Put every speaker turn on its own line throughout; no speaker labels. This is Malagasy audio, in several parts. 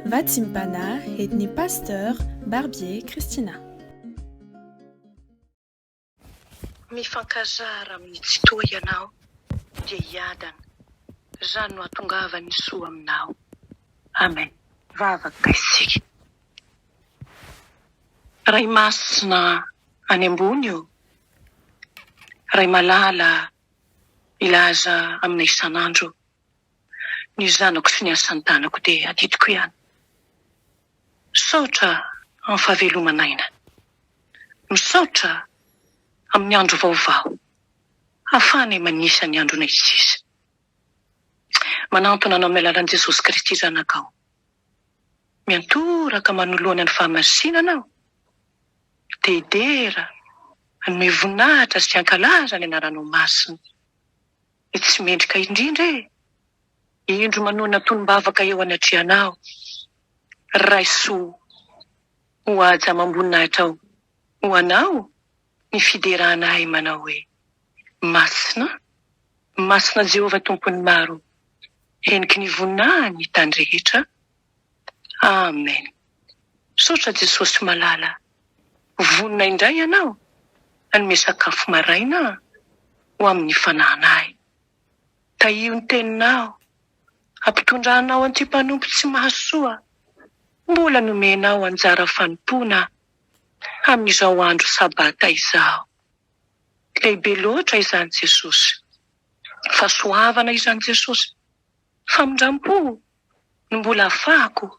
Vatimpana etni Pasteure Barbier Christina.
Mifankazara amin'ny tsy toa ianao dia hiadana zany no atongava ny soa aminao. Amen. Vavaka isika. Ray masina any ambony io, ray malala ilaza aminay isan'andro, ny zanako sy ny asan'ny tanako dia adidiko ihany. Misaotra amin'ny fahavelomanaina, misaotra amin'ny andro vaovao, hafanay manisa ny andronay sisa. Manantona anao amin'ny alalan'i Jesosy Kristy zanakao. Miantoraka manoloana ny fahamasinana aho. Dedera, anome voninahitra sy ankalaza ny anaranao masina. Tsy mendrika indrindra e. Indro manona tonom-bavaka eo anatrehanao. Raisoa, ho aja mamboninahitra ao. Ho anao, ny fiderahanay manao hoe masina, masina Jehovah tompony maro, heniky ny voninahiny ny tany rehetra. Amen. Misaotra Jesosy malala, vonina indray ianao, anome sakafo maraina ho amin'ny fanahinay. Taio ny teninao, ampitondranao anty mpanompo tsy mahasoa, mbola nomenao anjara fanompona amin'izao andro sabata izao. Lehibe loatra izany Jesosy, fahasoavana izany Jesosy, famindram-po no mbola afahako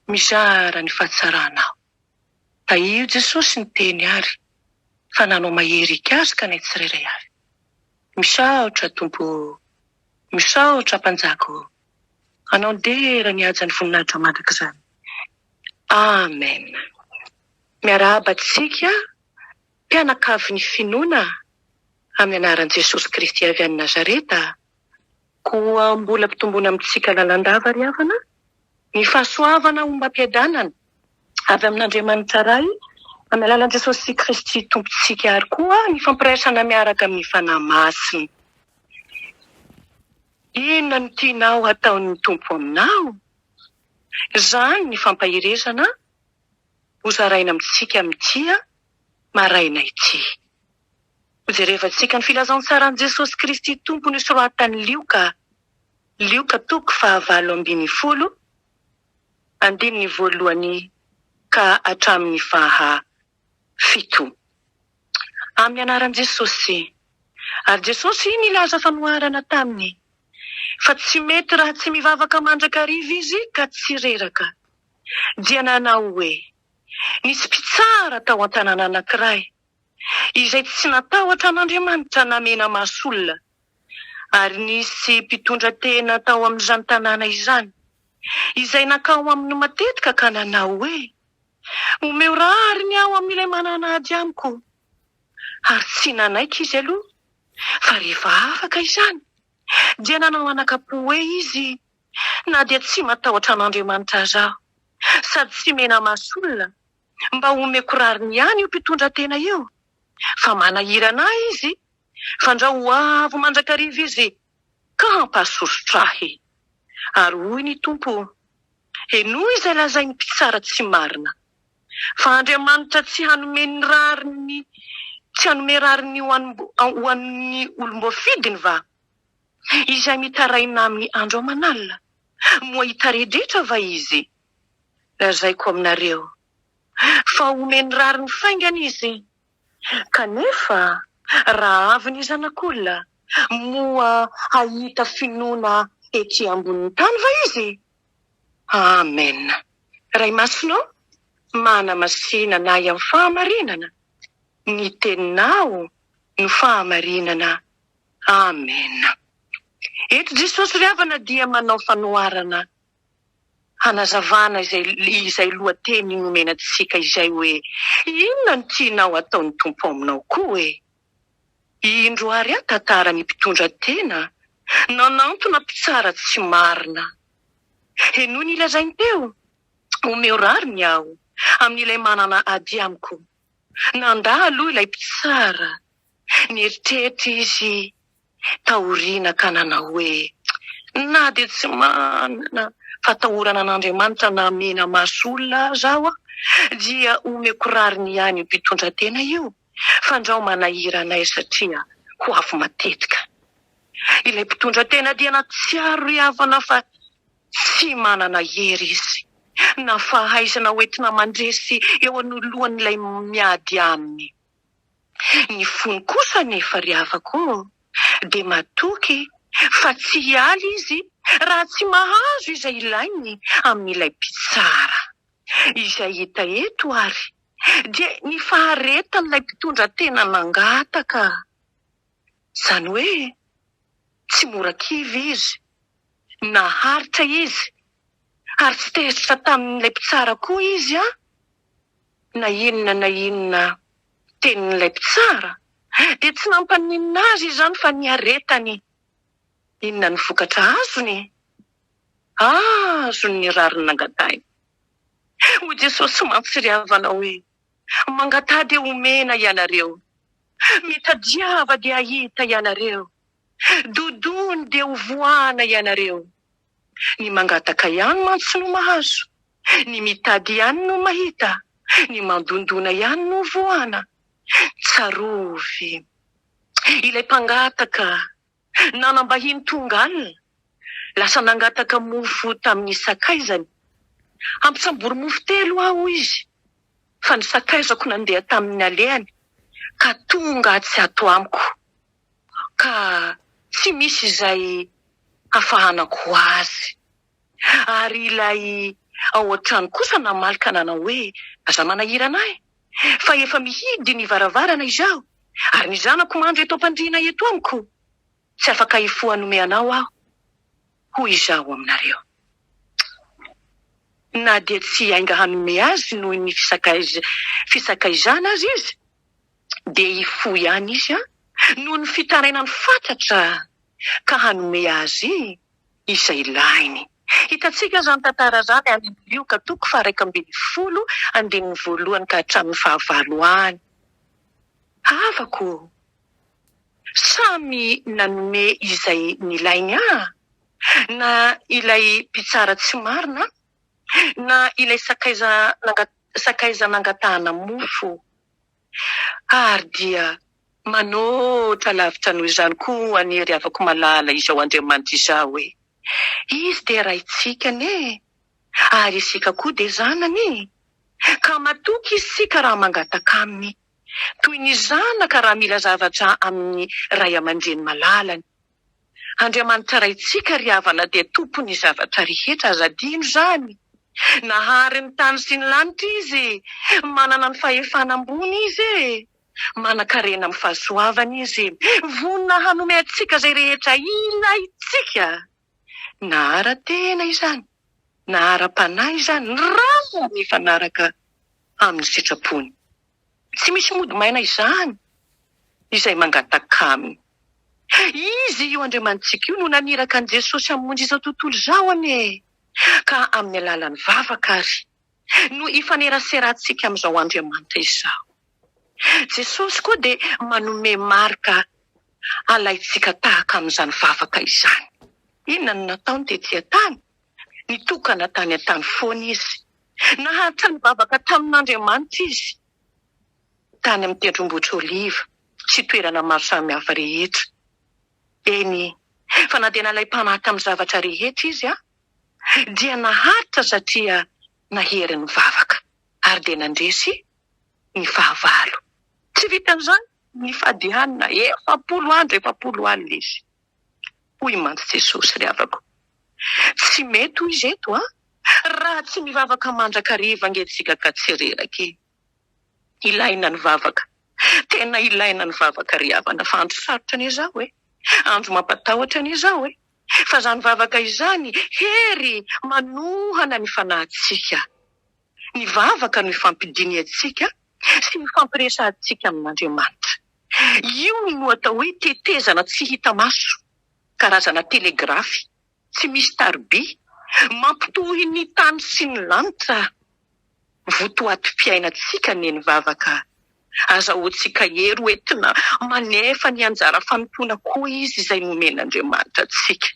mizara ny fahatsaranao. Taio Jesosy ny teny ary, fa nanao mahery ikasika ny tsirairay avy. Misaotra Tompo, misaotra mpanjako, anao dera ny aja ny voninahitra mandrakizany. Amen. Miarahaba tsika mpianakavy ny finoana amin'ny anaran'i Jesosy Kristy avy any Nazareta, koa mbola mpitombona amintsika lalandava ry havana, ny fahasoavana ho mba-piadanana avy amin'Andriamanitra ray, amin'ny alalan'i Jesosy Kristy tompontsika ary koa ny fampiraisana miaraka amin'ny fanahy masina. Inona no tianao hataon'ny Tompo aminao? Zany ny fampahirezana ho zaraina amintsika amin'tia maraina ity. Hojerevantsika ny filazantsarany Jesosy Kristy tompony soratany Lioka, Lioka toko 7:20, andininy voalohany ka hatramin'ny 7. Amin'ny anaran'i Jesosy, ary Jesosy nilaza fanoharana taminy, fa tsy mety raha tsy mivavaka mandrakariva izy ka tsy reraka. Dia nanao hoe, nisy mpitsara tao an-tanàna anankiray, izay tsy natahotra an'Andriamanitra namena masolona, ary nisy mpitondra tena tao amin'izany tanàna izany, izay nakao aminy matetika ka nanao hoe, omeo rariny aho amin'ilay mananady amiko. Ary tsy nanaiky izy aloha, fa rehefa afaka izany, dia nanao anakapo hoe izy, na dia tsy matahotra an'Andriamanitra zaho, sady tsy mena masolona, mba omeko rariny ihany io mpitondra tena io. Fa manahirana izy, fandraho avo mandrakariva izy, ka hampahasosotrahy. Ary hoy ny Tompo, eno izay lazainy mpitsara tsy marina, fa Andriamanitra tsy hanome rariny, tsy hanome rariny ho an'ny olom-boafidiny va? Izay mitaraina amin'ny andro aman'alina, moa hitaredretra va izy? Lazaiko aminareo, fa omeny rariny faingana izy. Kanefa raha avy ny zanak'olona, moa hahita finoana ety ambonin'ny tany va izy? Amen. Ray masinao, mana masinana amin'ny fahamarinana, ny teninao no fahamarinana. Amen. Eto Jesosy ry havana dia manao fanoharana, hanazavana izay lohateny nomenantsika izay hoe, inona no tianao ataon'ny Tompo aminao koa e? Indro ary tantara ny mpitondra tena, nanantona mpitsara tsy marina. Eno ny lazainy teo, omeo rariny aho amin'ilay manana ady amiko. Nandalo ilay mpitsara, nieritreritry izy taoriana ka nanao hoe, na dia tsy manana fatahorana an'Andriamanitra na mena maso olona zaho dia omeko rariny ihany io mpitondra-tena io fandrao manahira anay satria ho afo matetika. Ilay mpitondra-tena dia natsiaro ry havana fa tsy manana hery izy na fahaizana hoentina mandresy eo anoloan'ilay miady aminy. Ny fony kosa nefa ry havako dia matoky fa tsy hialy izy raha tsy mahazo izay ilainy amin'ilay mpitsara. Izay hita eto ary dia ny faharetan'ilay mpitondra-tena nangataka. Zany hoe tsy mora kivy izy, naharitra izy, ary tsy tezitra tamin'ilay mpitsara koa izy na inona tenin'ilay mpitsara dia tsy nampaninina azy izany fa niaretany. Inona ny vokatra azony? Azony rariny nangatahiny. O Jesosy mantsy ry havana hoe mangatady omena ianareo, mitadiava dia ahita ianareo, dodony dia hovoana ianareo. Ny mangataka ihany mantsy no mahazo, ny mitady ihany no mahita, ny mandondona ihany no voana. Tsarovy ilay mpangataka nanambahiny tonga alina, lasa nangataka mofo tamin'ny sakaizany. Ampisambory mofo 3 aho izy, fa ny sakaizako nandeha tamin'ny alehany ka tonga tsy ato amiko, ka tsy misy izay hafahanako azy. Ary ilay ao an-trano kosa namalika nanao hoe aza manahira anay, fa efa mihidy ny varavarana izaho, ary ny zanako mandro eto am-pandriana eto amiko, tsy afaka hifohanome anao aho, hoy izaho aminareo. Na dia tsy ainga hanome azy noho ny fisakaizana azy izy, dia hifo ihany izy noho ny fitarainany fantatra ka hanome azy izay ilainy. Hitantsika izany tantara izany any amin'ny Lioka 2:12 andininy 1 ka hatramin'ny 9 Havako, samy nanome izay nilainy na ilay mpitsara tsy marina, na ilay sakaiza nangatahana mofo. Ary dia manotra lavitra noho izany koa ny ry havako malala izao Andriamanitra izao hoe izy dia raitsika ne, ary isika koa dia zanany, ka matoky isika raha mangataka aminy, toy ny zanaka raha mila zavatra amin'ny ray aman-dreny malalany. Andriamanitra raitsika ry havana dia tompony zavatra rehetra aza adino zany. Nahary ny tany sy ny lanitra izy, manana ny fahefana ambony izy, manan-karena amin'ny fahasoavana izy, vonona hanome antsika izay rehetra ilaitsika. Na ara-tena izany, na ara-panahy izany, raha mifanaraka amin'ny sitrapony. Tsy misy mody maina izany izay mangataka aminy. Izy io Andriamanitsika io no naniraka an' Jesosy hamonjy izao tontolo izao ane, ka amin'ny alalan'ny vavaka ary no ifaneraserantsika amin'izao Andriamanitra izao. Jesosy koa dia manome marika alaitsika tahaka amin'izany vavaka izany. Inona no nataony tetỳ tany? Nitokana tany an-tany foana izy, naharitra ny vavaka tamin'Andriamanitra izy, tany amin'ny tendrombohitra oliva sy toerana maro samihafa rehetra. Eny, fa na dia nalay mpanahy tamin'ny zavatra rehetra izy dia naharitra satria nahery ny vavaka, ary dia nandresy ny fahavalo. Tsy vitan'izany ny fadihanina 40 alina izy. Hoy mantsy Jesosy ry havako, tsy mety hoy izy eto raha tsy mivavaka mandrakariva angetsika ka tsy reraka. Ilaina ny vavaka, tena ilaina ny vavaka ry havana, fa andro sarotra an'izao andro mampatahotra an'izao fa izany vavaka izany hery manohana ny fanahintsika. Ny vavaka no ifampidiny antsika sy ifampiresantsika amin'Andriamanitra. Io no atao hoe tetezana tsy hita maso, karazana telegrafy, tsy misy tarby, mampitohy ny tany sy ny lanitra. Votoatim-piainantsika ny vavaka. Azahoantsika hery hoentina manefa ny anjara fanontona koa izy izay nomen'Andriamanitra antsika.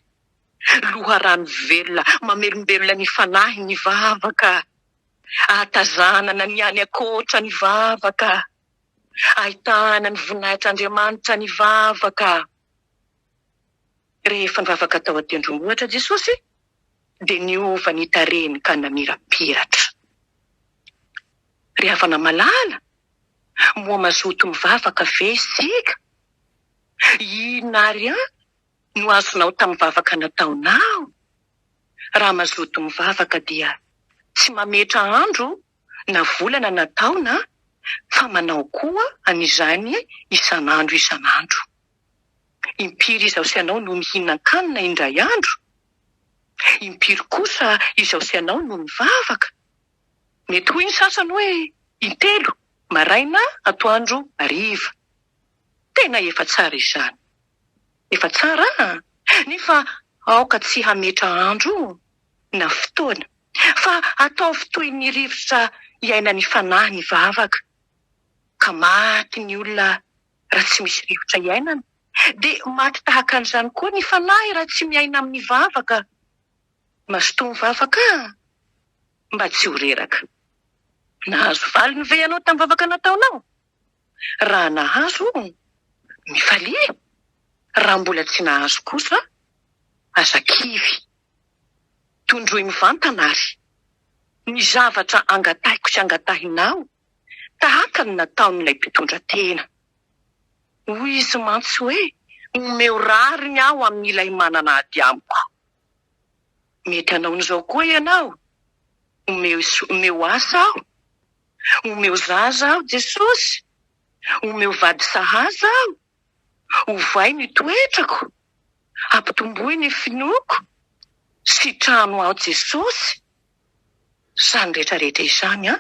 loharano velona mamelombelona ny fanahy ny vavaka, ahatazanana ny any akoatra ny vavaka, ahitana ny voninahitr'Andriamanitra ny vavaka. Rehefa ny vavaka tao an-tendrombohitra Jesosy dia niova ny tarehiny ka namirapiratra. Ry havana malala, moa mazoto mivavaka ve isika? Inona ary no azonao tamin'ny vavaka nataonao? Raha mazoto mivavaka dia tsy mametra andro na volana nataona, fa manao koa an'izany isan'andro isan'andro. Impiry izao sy anao no mihinan-kanina indray andro, impiry kosa izao sy anao no mivavaka. Mety hoy ny sasany hoe intelo, maraina, atoandro, hariva. Tena efa tsara izany. Efa tsara, nefa aoka tsy hametra andro na fotoana, fa ataovy toy ny rivotra iaina ny fanahy ny vavaka. Ka maty ny olona raha tsy misy rivotra iainana, dia maty tahaka an'izany koa ny fanahy raha tsy miaina amin'ny vavaka. Mazotoa mivavaka, mba tsy ho reraka. Nahazo valiny ve ianao tamin'ny vavaka nataonao? Raha nahazo, mifalia. Raha mbola tsy nahazo kosa, aza kivy. Tondroy mivantana ary. Ny zavatra angatahiko sy angatahinao, tahaka ny nataon'ilay mpitondra tena. Hoy izy mantsy hoe, omeo rariny aho amin'ilay manana ady amiko. Mety hanao an'izao koa ianao. Omeo asa aho. Omeo zaza aho, Jesosy. Omeo vady sahaza aho. Ovay ny toetrako. Ampitomboy ny finoko. Sitrano aho, Jesosy. Izany rehetrarehetra izany,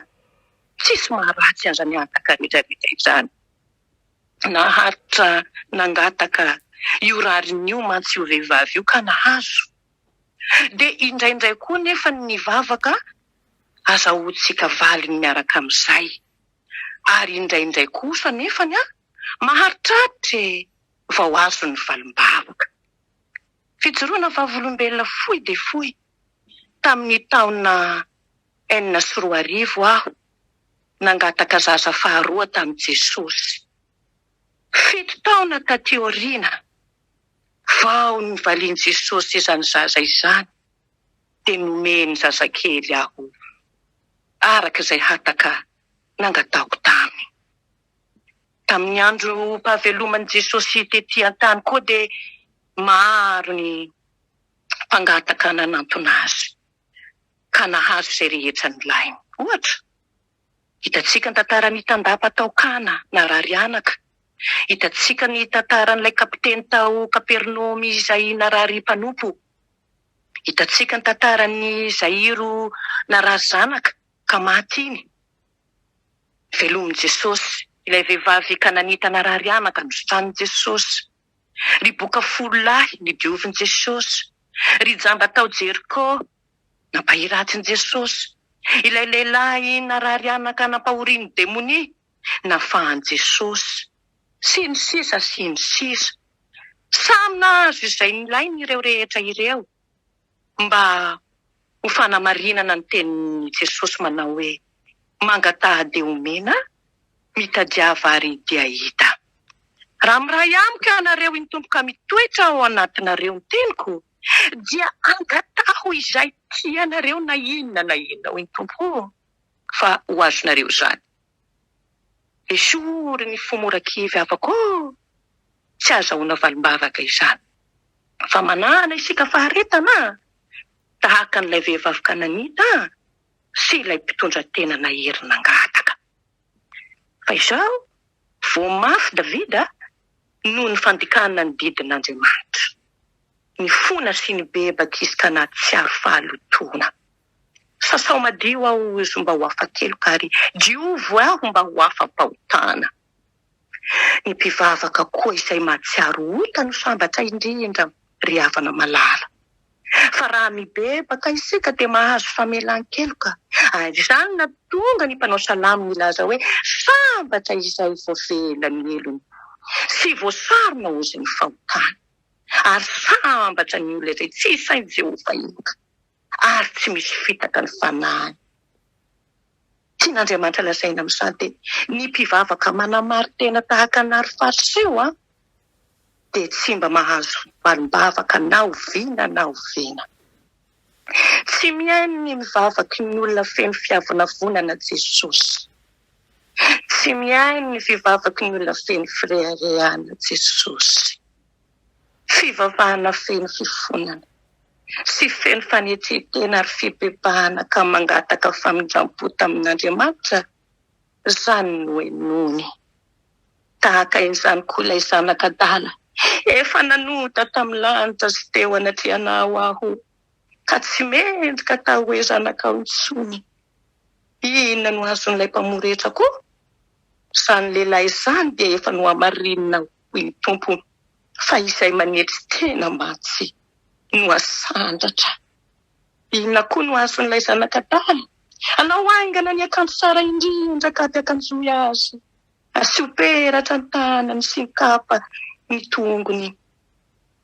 tsisy maharatsy an'izany antaka rehetrarehetra izany. Naharitra nangataka io rarin'io mantsy io vehivavy io ka nahazo. Dia indraindray koa nefa ny vavaka azahoantsika valiny miaraka amin'izay. Ary indraindray kosa nefany maharitraritra vao azo ny valim-bavaka. Fijoroana vavolombelona fohy dia fohy. Tamin'ny taona 4 aho nangataka zaza faharoa tamin'i Jesosy. 7 taona taty aoriana vao ny valian'i Jesosy izany zaza izany, dia nomeny zazakely aho araka izay hataka nangataoko taminy. Tamin'ny andro mpahaveloman'i Jesosy tetỳ an-tany koa dia maro ny mpangataka nanantona azy, ka nahazo izay rehetra ny lainy. Ohatra, hitantsika ny tantaran'ny tandapa tao Kana narary anaka. Hitantsika ny tantaran'ilay kapiteny tao Kapernaumy izay narary mpanompo. Hitantsika ny tantaran'ny Zairo narary zanaka ka maty iny. Velomin'i Jesosy, ilay vehivavy Kananita narary anaka nosotranin'i Jesosy. Ry boka 10 lahy nidiovin'i Jesosy. Ry jamba tao Jeriko nampahiratsiny Jesosy. Ilay lehilahy narary anaka nampahorian'ny demoni nafahan'i Jesosy. Sy ny sisa. Samy nahazo izay nilainy ireo rehetra ireo mba ho fanamarinana ny tenin'i Jesosy manao hoe mangatahady omena, mitadiava ary dia hita. Raha miray amiko ianareo iny tompoka mitoetra ao anatinareo ny teniko, dia angataho izay tianareo na inona iny tompo, fa ho azonareo izany. Esory ny fomorakivy afako, tsy azahoana valim-bavaka izany. Fa manana isika faharetana, tahaka n'ilay vehivavy Kananita sy ilay mpitondra tena nahery nangataka. Fa izao, vao mafy Davida noho ny fandikana ny didin'Andriamanitra. Ny fona sy ny bebaka izy tanaty tsy ary fahalotona. Sasao madio aho izy mba ho afakelo kary diovo aho mba ho afa-pahotana. Ny mpivavaka koa izay mahatsiaro ota no sambatra indrindra ry havana malala. Fa raha mibebaka isika dia mahazo famelan-keloka. Izany na tonga ny mpanao salamo milaza hoe sambatra izay voavelany elony sy voasarona ozy ny fahotana. Ary sambatra ny olona izay tsy sain'i Jehova ioka, ary tsy misy fitaka ny fanahy. Tian'Andriamanitra lazaina amin'izany dia ny mpivavaka manamary tena tahaka ny ary fariseho dia tsy mba mahazo valim-bavaka na oviana na oviana. Tsy mihaino ny mivavaky ny olona feno fiavana vonana Jesosy. Tsy mihaino ny fivavaky ny olona feno fireharehana Jesosy. Fivavahana feno fifonana sy feno fanetretena ary fibebahana ka mangataka famindram-po tamin'Andriamanitra, izany no henony. Tahaka izany koa ilay zanak'Adala, efa nanota tamin'ny lanitra sy teo anatrianao aho, ka tsy mendrika tao hoe zanakao intsony. Inona no azon'ilay mpamoretra koa? Izany lehilahy izany dia efa no hamarinina hoy ny Tompo, fa izay manetry tena matsy no asandratra. Inona koa no azon'ilay zanak'Adala? Anao aingana ny akanjo tsara indrindra ka ty akanjoy azy, asio peratra ny tanany sy ny kapa ny tongony.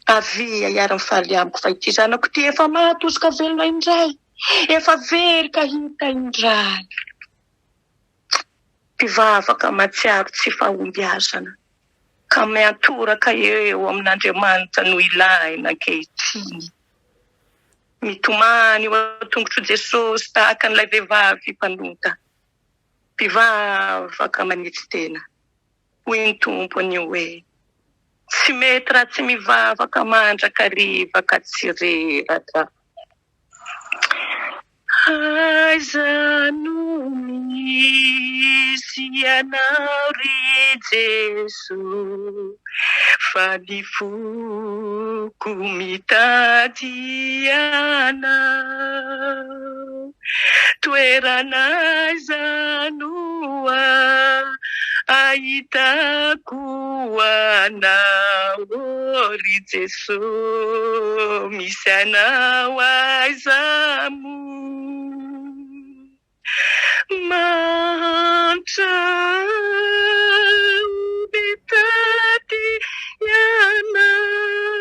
Avia iara mifaly amiko fa ity zanako ty efa mahatozoka velona indray, efa very ka hita indray. Mpivavaka matsiaro tsy fahombiazana, ka miantoraka eo amin'Andriamanitra no ilaina ankehitriny. Mitomany eo an-tongotro Jesosy tahaka n'ilay vehivavy mpanota. Mpivavaka manitsy tena, hoy ny Tompony hoe, tsy mety raha tsy mivavaka mandrakariva ka tsy reraka. Aiza no misy ianao ry Jeso, fa ny foko mitady anao. Toerana aiza no ahitako anao, ry Jeso, misy anao aiza mo? Mantra mitady ianao,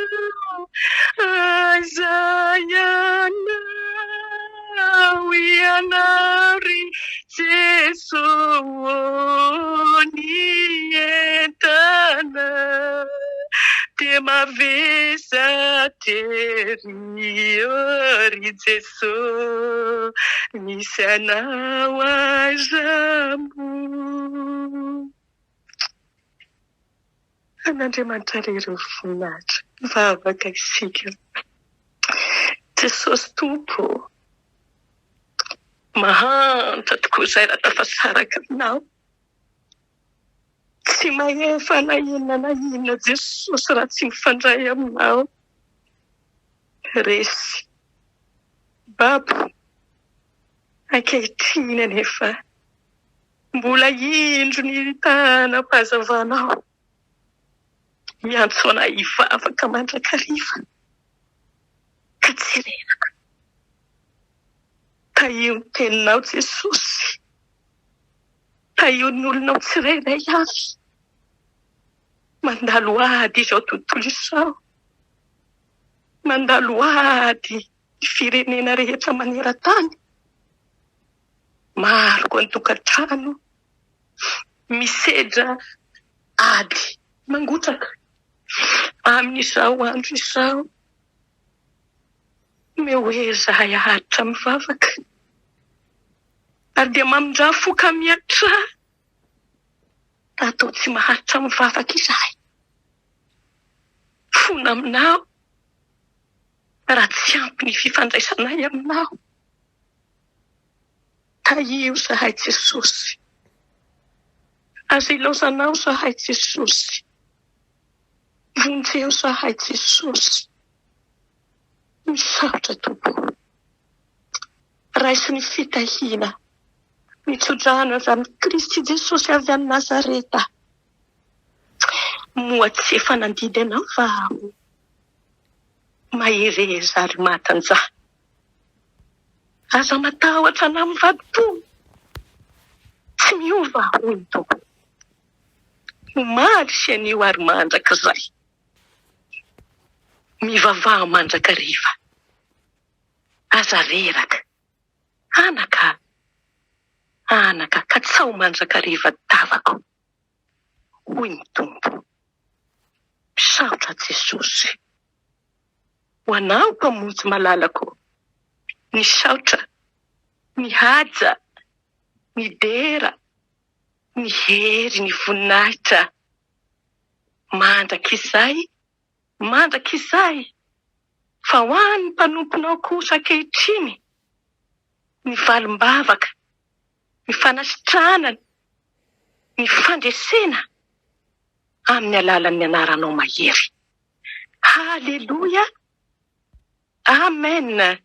aiza ianao, ianao ry Jeso, ny entana dia mavesatery, ry Jeso, misy anao aiza mo? An'Andriamanitra rery voninahitra, mivavaka isika. Jesosy Tompo, mahantra tokoa izay raha tafasaraka aminao. Tsy mahefa na inona Jesosy raha tsy mifandray aminao. Resy, babo, ankehitriny anefa mbola indro ny tanam-pahazavanao. Miantso anay hivavaka mandrakariva, ka tsy reraka. Taio ny teninao Jesosy, taio ny olonao tsirairay avy. Mandalo ady izao tontolo izao, mandalo ady ny firenena rehetra maneran-tany. Maro koa ny tokantrano misedra ady mangotraka amin'izao andro izao. Me hoe zahay ahatra mivavaka, ary dia mamindra foka miatra, atao tsy maharitra mivavaka izahay. Fona aminao, raha tsy ampy ny fifandraisanay aminao. Taio zahay Jesosy, aza ilaozanao zahay Jesosy, vonjeo zahay Jesosy. Misaotra Tompo, raisy ny fitahina, mitsodrano avy amin'ny Kristy Jesosy avy any Nazareta. Moa tsy efa nandidy anao fa mahereza ary matanjaha. Aza matahotra anao amin'ny vadi-po, tsy miova hoy ny Tompo. Omaly sy anio ary mandrakizay. mivavaha mandrakariva. Aza reraka. Anaka, ka tsao mandrakariva davako. Hoy ny Tompo. Misaotra Jesosy. Ho anao mpamonjy malalako. Misaotra, mihaja, midera, mihery, ny voninahitra. Mandrakizay. Fa ho an'ny mpanomponao kosa ankehitriny. Ny valim-bavaka, ny fanasitranany, ny fandresena amin'ny alalan'ny anaranao mahery. Haleluya. Amen.